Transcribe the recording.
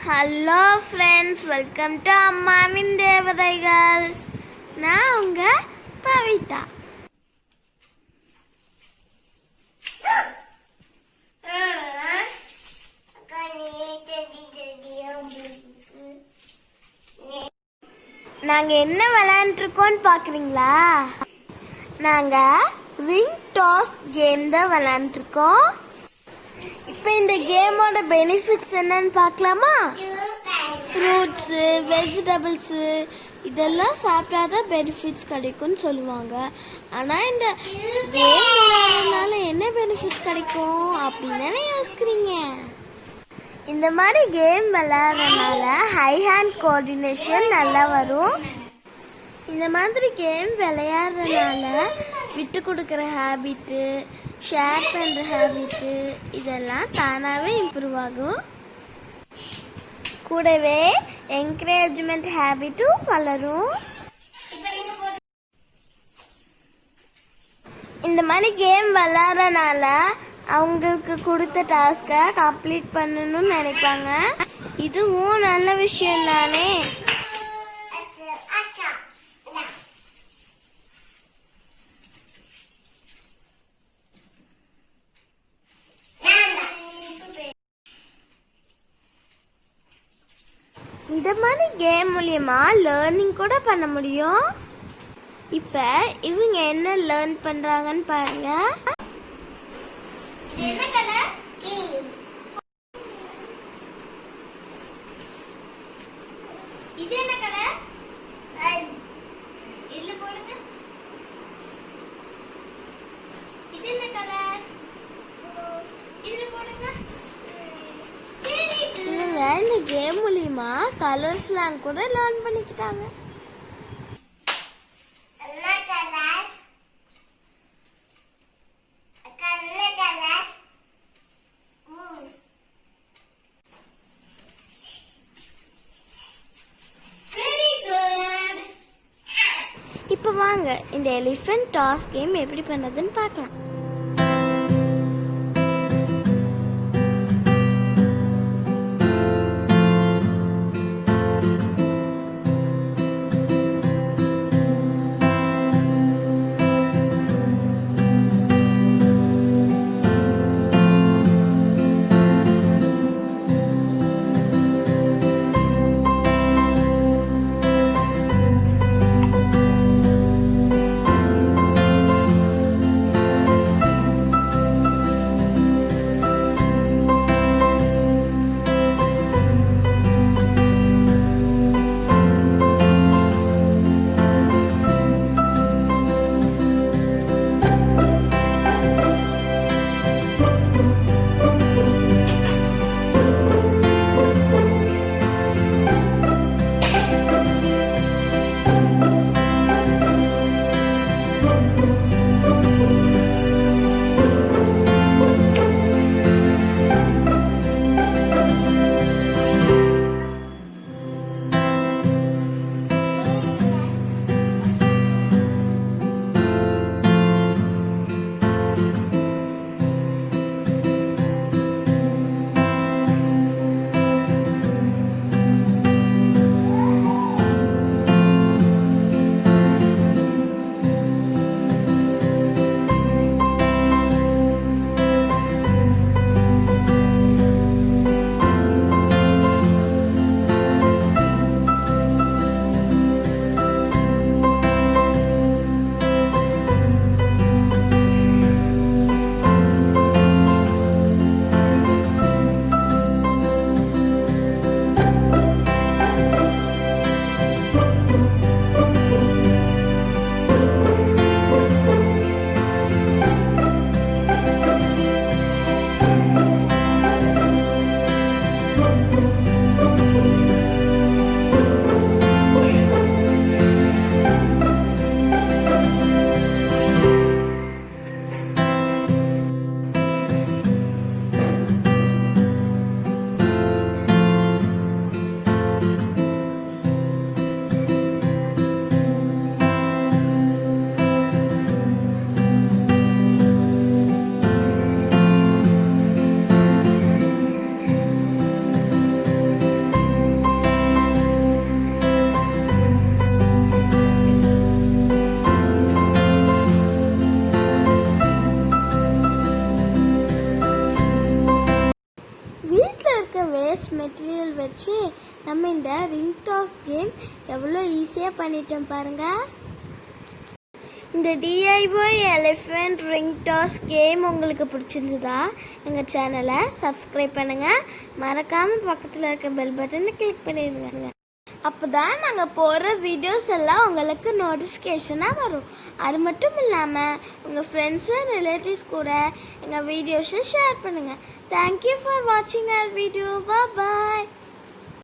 Hello friends, welcome to அம்மாவின் தேவதைகள். நான் உங்க பவிதா. நாங்கள் என்ன விளையாண்டுருக்கோன்னு பார்க்குறீங்களா? நாங்கள் ரிங் டாஸ் கேம் தான் விளையாண்டுருக்கோம். இப்போ இந்த கேமோட பெனிஃபிட்ஸ் என்னன்னு பார்க்கலாமா? ஃப்ரூட்ஸு, வெஜிடபிள்ஸு இதெல்லாம் சாப்பிட்டாதான் பெனிஃபிட்ஸ் கிடைக்கும்னு சொல்லுவாங்க. ஆனால் இந்த கேம் விளையாடுறதுனால என்ன பெனிஃபிட்ஸ் கிடைக்கும் அப்படின்னு யோசிக்கிறீங்க. இந்த மாதிரி கேம் விளையாடுறதுனால ஹை ஹேண்ட் கோஆர்டினேஷன் நல்லா வரும். இந்த மாதிரி கேம் விளையாடுறதுனால விட்டு கொடுக்குற ஹேபிட்டு, ஷேர் பண்ணுற ஹேபிட்டு இதெல்லாம் தானாகவே இம்ப்ரூவ் ஆகும். கூடவே என்கரேஜ்மெண்ட் ஹேபிட்டும் வளரும். இந்த மாதிரி கேம் விளையாடுறதுனால அவங்களுக்கு கொடுத்த டாஸ்கை கம்ப்ளீட் பண்ணணும்னு நினைப்பாங்க. இதுவும் நல்ல விஷயம் தானே. இந்த மாதிரி கேம் மூலியமா லேர்னிங் கூட பண்ண முடியும். இப்போ இவங்க என்ன லேர்ன் பண்றாங்கன்னு பாருங்க. இந்த கேம் மூலியமா கலர்ஸ்லாம் கூட லேர்ன் பண்ணிக்கிட்டாங்க. இப்போ வாங்க இந்த எலிஃபென்ட் டாஸ் கேம் எப்படி பண்ணுறதுன்னு பார்க்கலாம். வேஸ்ட் மெட்டீரியல் வச்சு நம்ம இந்த ரிங் டாஸ் கேம் எவ்வளோ ஈஸியாக பண்ணிட்டோம் பாருங்கள். இந்த DIY elephant ring toss game உங்களுக்கு பிடிச்சிருந்ததா எங்கள் சேனலை சப்ஸ்கிரைப் பண்ணுங்கள். மறக்காமல் பக்கத்தில் இருக்க பெல் பட்டனை கிளிக் பண்ணிடுங்க. அப்போ தான் நாங்கள் போடுற வீடியோஸ் எல்லாம் உங்களுக்கு நோட்டிஃபிகேஷனாக வரும். அது மட்டும் இல்லாமல் உங்கள் ஃப்ரெண்ட்ஸு ரிலேட்டிவ்ஸ் கூட எங்கள் வீடியோஸை ஷேர் பண்ணுங்கள். தேங்க்யூ ஃபார் வாட்சிங் அவர் வீடியோ. பாய்.